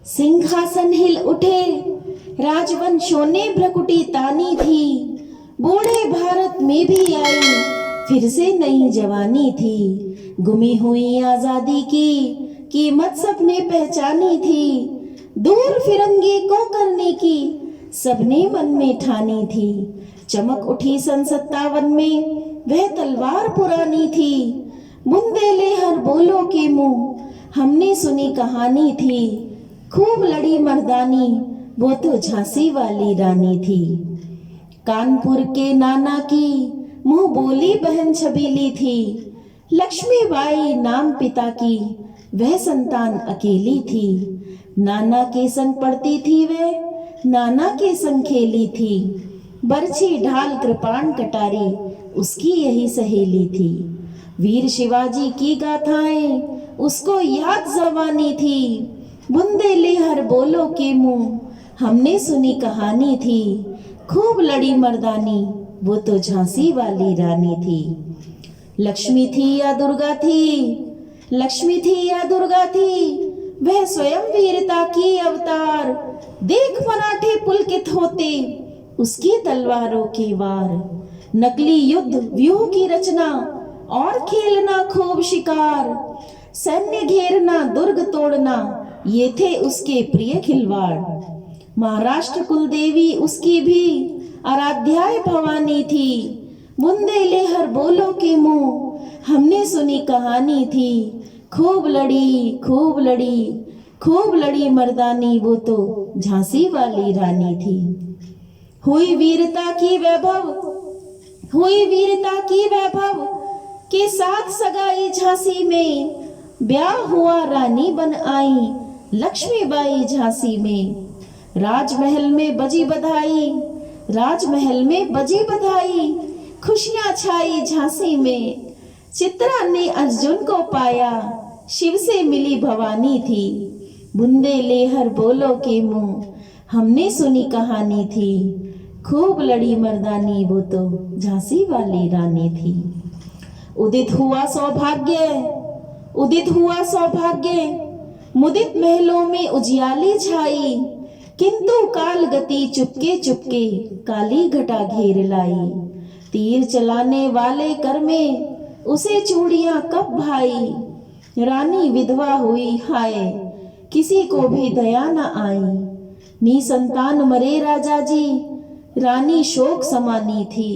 सिंहासन हिल उठे, राजवंशों ने भ्रकुटी तानी थी। बूढ़े भारत में भी आई फिर से नई जवानी थी। गुमी हुई आजादी की कीमत सबने पहचानी थी। दूर फिरंगी को करने की सबने मन में ठानी थी। चमक उठी सन 57 में वह तलवार पुरानी थी। बुंदेले हर बोलो के मुंह हमने सुनी कहानी थी। खूब लड़ी मर्दानी वो तो झांसी वाली रानी थी। कानपुर के नाना की मुंह बोली बहन छबीली थी। लक्ष्मीबाई नाम पिता की वह संतान अकेली थी। नाना के संग पढ़ती थी वह, नाना के संग खेली थी। बरछी ढाल कृपाण कटारी उसकी यही सहेली थी। वीर शिवाजी की गाथाएं उसको याद जवानी थी। बुंदेले हर बोलो के मुंह हमने सुनी कहानी थी। खूब लड़ी मर्दानी वो तो झांसी वाली रानी थी। लक्ष्मी थी या दुर्गा थी, लक्ष्मी थी या दुर्गा थी, वह स्वयं वीरता की अवतार। देख मराठे पुलकित होते उसकी तलवारों के वार। नकली युद्ध व्यूह की रचना और खेलना खूब शिकार। सैन्य घेरना दुर्ग तोड़ना ये थे उसके प्रिय खिलवाड़। महाराष्ट्र कुलदेवी उसकी भी आराध्याय भवानी थी। बुंदेले हर बोलो के मुंह हमने सुनी कहानी थी। खूब लड़ी खूब लड़ी खूब लड़ी मर्दानी वो तो झांसी वाली रानी थी। हुई वीरता की वैभव, हुई वीरता की वैभव के साथ सगाई झांसी में। ब्याह हुआ रानी बन आई लक्ष्मीबाई झांसी में। राजमहल में बजी बधाई, राजमहल में बजी बधाई, खुशियां छाई झांसी में। चित्रा ने अर्जुन को पाया शिव से मिली भवानी थी। बुंदेले हर बोलो के मुंह हमने सुनी कहानी थी। खूब लड़ी मर्दानी वो तो झांसी वाली रानी थी। उदित हुआ सौभाग्य, उदित हुआ सौभाग्य, मुदित महलों में उजियाली छाई। किंतु काल गति चुपके चुपके काली घटा घेर लाई। तीर चलाने वाले कर में उसे चूड़ियां कब भाई। रानी विधवा हुई हाय किसी को भी दया न आई। निसंतान मरे राजा जी रानी शोक समानी थी।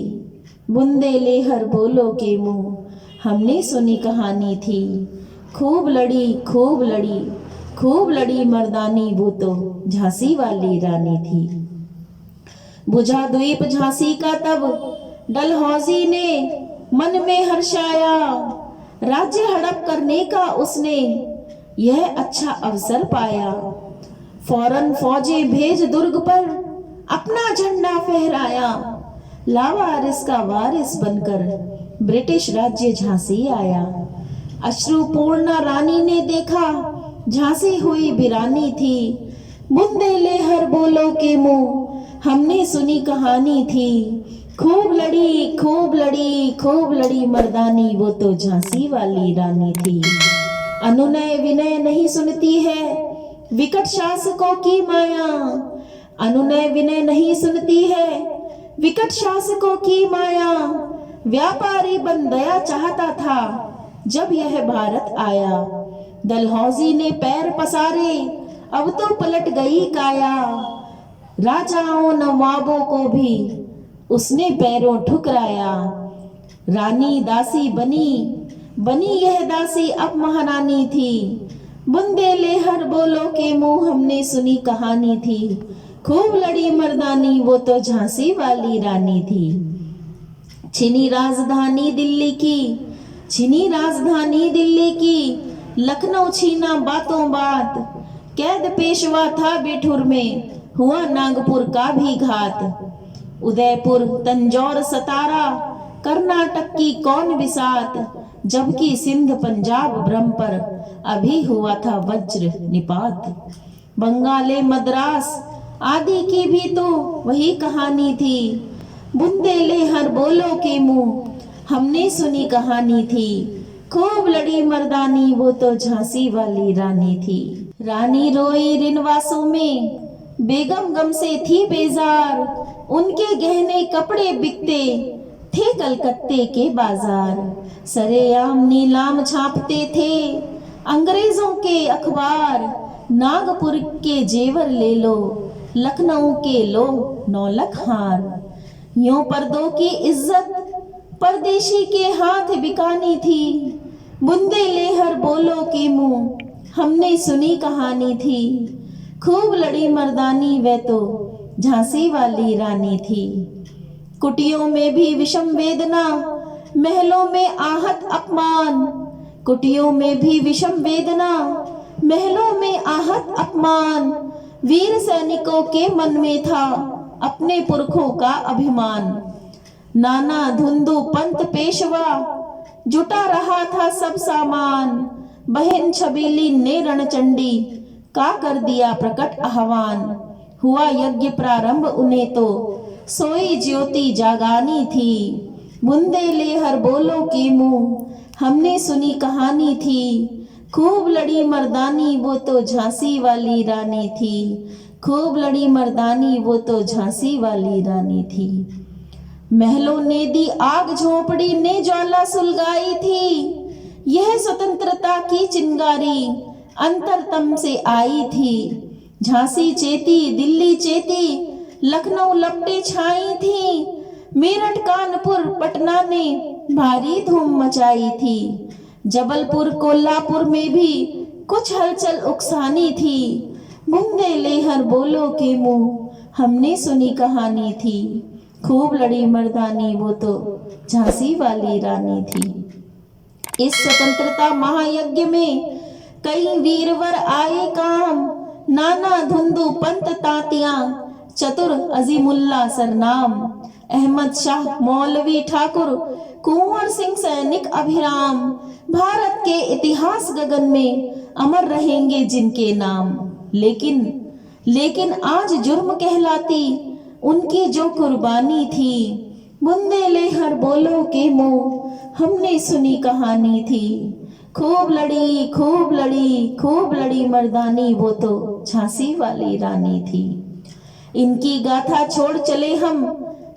बुंदेले हर बोलो के मुंह हमने सुनी कहानी थी। खूब लड़ी खूब लड़ी खूब लड़ी मर्दानी वो तो झांसी वाली रानी थी। बुझा द्वीप झांसी का तब डलहौजी ने मन में हर्षाया। राज्य हड़प करने का उसने यह अच्छा अवसर पाया। फौरन फौजें भेज दुर्ग पर अपना झंडा फहराया। लावारिस का वारिस बनकर ब्रिटिश राज्य झांसी आया। अश्रुपूर्णा रानी ने देखा झांसी हुई वीरानी थी। बुंदेले हर बोलो के मुंह हमने सुनी कहानी थी। खूब लड़ी खूब लड़ी खूब लड़ी मर्दानी वो तो झांसी वाली रानी थी। अनुनय विनय नहीं सुनती है विकट शासकों की माया। अनुनय विनय नहीं सुनती है विकट शासकों की माया। व्यापारी बन दया चाहता था जब यह भारत आया। डलहौजी ने पैर पसारे अब तो पलट गई काया। राजाओं नवाबों को भी उसने पैरों ठुकराया। रानी दासी बनी बनी यह दासी अब महारानी थी। बुंदेले हर बोलो के मुंह हमने सुनी कहानी थी। खूब लड़ी मर्दानी वो तो झांसी वाली रानी थी। छिनी राजधानी दिल्ली की, छिनी राजधानी दिल्ली की, लखनऊ छीना बातों बात। कैद पेशवा था बिठुर में हुआ नागपुर का भी घात। उदयपुर तंजौर सतारा कर्नाटक की कौन बिसात। जबकि सिंध पंजाब ब्रह्म पर अभी हुआ था वज्र निपात। बंगाले मद्रास आदि की भी तो वही कहानी थी। बुंदेले हर बोलो के मुंह हमने सुनी कहानी थी। खूब लड़ी मर्दानी वो तो झांसी वाली रानी थी। रानी रोई रिनवासों में, बेगम गम से थी बेजार, उनके गहने कपड़े बिकते थे कलकत्ते के बाजार। सरेआम नीलाम छापते थे अंग्रेजों के अखबार, नागपुर के जेवर ले लो, लखनऊ के लो 9 लाख हार। यूं पर्दों की इज्जत परदेशी के हाथ बिकानी थी, बुंदे लेहर बोलो के मुंह हमने सुनी कहानी थी। खूब लड़ी मर्दानी वह तो झांसी वाली रानी थी। कुटियों में भी विषम वेदना, महलों में आहत अपमान, कुटियों में भी विषम वेदना, महलों में आहत अपमान। वीर सैनिकों के मन में था अपने पुरखों का अभिमान। नाना धुंधु पंत पेशवा जुटा रहा था सब सामान, बहन छबीली ने रणचंडी का कर दिया प्रकट आह्वान। हुआ यज्ञ प्रारंभ उन्हें तो सोई ज्योति जागानी थी, बुंदे लेहर बोलो के मुंह हमने सुनी कहानी थी। खूब लड़ी मर्दानी वो तो झांसी वाली रानी थी, खूब लड़ी मर्दानी वो तो झांसी वाली रानी थी। महलों ने दी आग, झोपड़ी ने ज्वाला सुलगाई थी, यह स्वतंत्रता की चिंगारी अंतरतम से आई थी। झांसी चेती, दिल्ली चेती, लखनऊ लपटे छाई थी, मेरठ कानपुर पटना ने भारी धूम मचाई थी। जबलपुर कोल्हापुर में भी कुछ हलचल उकसानी थी, बुंदे लेहर बोलो के मुंह हमने सुनी कहानी थी। खूब लड़ी मर्दानी वो तो झांसी वाली रानी थी। इस स्वतंत्रता महायज्ञ में कई वीरवर आए काम, नाना धुंधु पंत तांतियां, चतुर अजीमुल्ला सरनाम, अहमद शाह मौलवी ठाकुर, कुंवर सिंह सैनिक अभिराम। भारत के इतिहास गगन में अमर रहेंगे जिनके नाम। लेकिन आज जुर्म कहलाती उनकी जो कुर्बानी थी, बुंदे लेहर बोलो के मुंह हमने सुनी कहानी थी। खूब लड़ी, खूब लड़ी, खूब लड़ी मर्दानी वो तो झांसी वाली रानी थी। इनकी गाथा छोड़ चले हम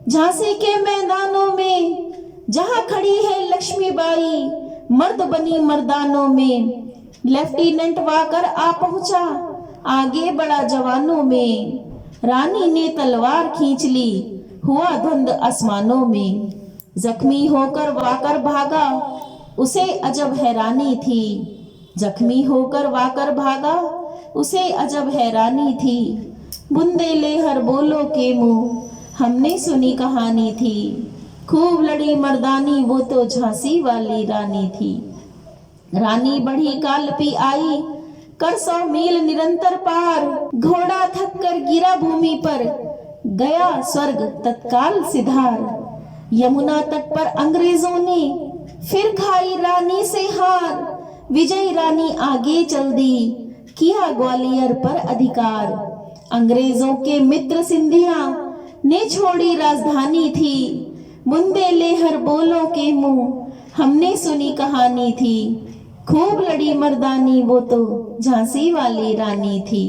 झांसी के मैदानों में, जहां खड़ी है लक्ष्मीबाई मर्द बनी मर्दानों में। लेफ्टिनेंट वाकर आ पहुंचा, आगे बढ़ा जवानों में, रानी ने तलवार खींच ली, हुआ धुंध आसमानों में। जख्मी होकर वाकर भागा, उसे अजब हैरानी थी, जख्मी होकर वाकर भागा, उसे अजब हैरानी थी। बुंदे लेहर बोलो के मुंह हमने सुनी कहानी थी। खूब लड़ी मर्दानी वो तो झांसी वाली रानी थी। रानी बढ़ी कालपी आई, कर 100 मील निरंतर पार, घोड़ा थक कर गिरा भूमि पर, गया स्वर्ग तत्काल सिधार। यमुना तट पर अंग्रेजों ने फिर खाई रानी से हार, विजयी रानी आगे चल दी, किया ग्वालियर पर अधिकार। अंग्रेजों के मित्र सिंधिया ने छोड़ी राजधानी थी, बुंदे लेहर बोलो के मुंह हमने सुनी कहानी थी। खूब लड़ी मर्दानी वो तो झांसी वाली रानी थी।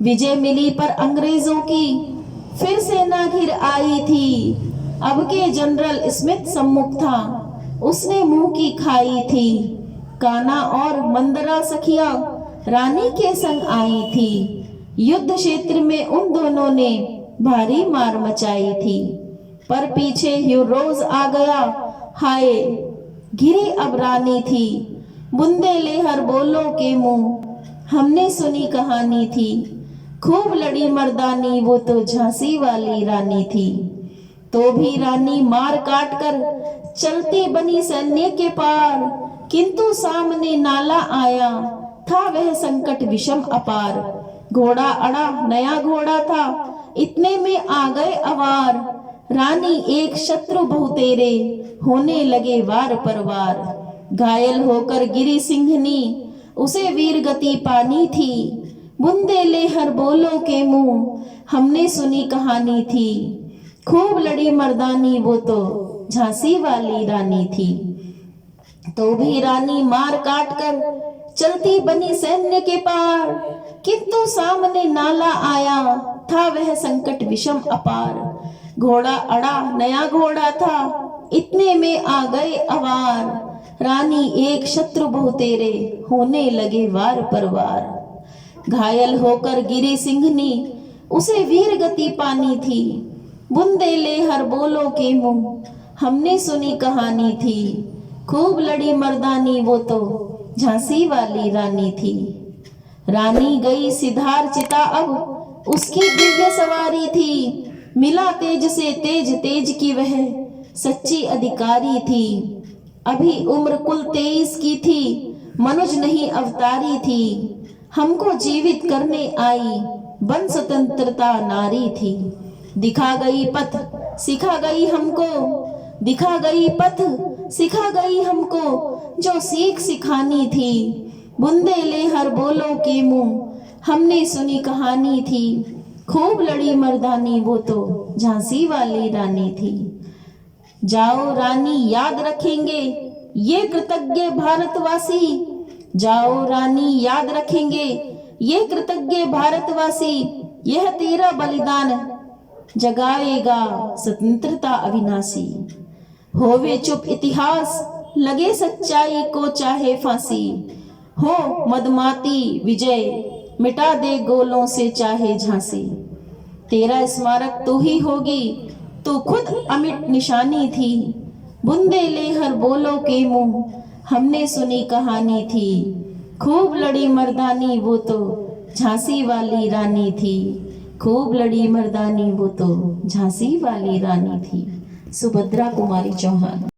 विजय मिली पर अंग्रेजों की फिर सेना घिर आई थी, अब के जनरल स्मिथ सम्मुख था, उसने मुंह की खाई थी। काना और मंदरा सखिया रानी के संग आई थी, युद्ध क्षेत्र में उन दोनों ने भारी मार मचाई थी। पर पीछे ह्यूरोज आ गया, हाय घिरी अब रानी थी, बुंदे लेहर बोलो के मुंह हमने सुनी कहानी थी। खूब लड़ी मर्दानी वो तो झांसी वाली रानी थी। तो भी रानी मार काट कर चलती बनी सैन्य के पार, किंतु सामने नाला आया था वह संकट विषम अपार। घोड़ा अड़ा नया घोड़ा था, इतने में आ गए अवार, रानी एक शत्रु बहुतेरे होने लगे वार पर वार। घायल होकर गिरी सिंहनी उसे वीर गति पानी थी, बुंदे लेहर बोलो के मुंह हमने सुनी कहानी थी। खूब लड़ी मर्दानी वो तो झांसी वाली रानी थी। तो भी रानी मार काट कर चलती बनी सैन्य के पार, किंतु सामने नाला आया, था वह संकट विषम अपार। घोड़ा अड़ा नया घोड़ा था, इतने में आ गए अवार। रानी एक शत्रु बहु तेरे, होने लगे वार पर वार। घायल होकर गिरी सिंहनी, उसे वीर गति पानी थी। बुंदे ले हर बोलो के मुंह, हमने सुनी कहानी थी। खूब लड़ी मर्दानी वो तो, झांसी वाली रानी थी। रानी गई सिधार चिता अब, उसकी दिव्य सवारी थी। मिला तेज से तेज, तेज की वह सच्ची अधिकारी थी। अभी उम्र कुल 23 की थी, मनुज नहीं अवतारी थी। हमको जीवित करने आई, बन स्वतंत्रता नारी थी। दिखा गई पथ सिखा गई हमको, दिखा गई पथ सिखा गई हमको, जो सीख सिखानी थी। बुंदे ले हर बोलो के मुंह, हमने सुनी कहानी थी। खूब लड़ी मर्दानी वो तो, झांसी वाली रानी थी। जाओ रानी याद रखेंगे ये कृतज्ञ भारतवासी, जाओ रानी याद रखेंगे ये कृतज्ञ भारतवासी। यह तेरा बलिदान जगाएगा स्वतंत्रता अविनाशी। होवे चुप इतिहास, लगे सच्चाई को चाहे फांसी। हो मदमाती विजय, मिटा दे गोलों से चाहे झांसी। तेरा स्मारक तू ही होगी, तू खुद अमिट निशानी थी। बुंदे ले हर बोलो के मुंह, हमने सुनी कहानी थी। खूब लड़ी मर्दानी वो तो, झांसी वाली रानी थी। खूब लड़ी मर्दानी वो तो, झांसी वाली रानी थी। सुभद्रा कुमारी चौहान।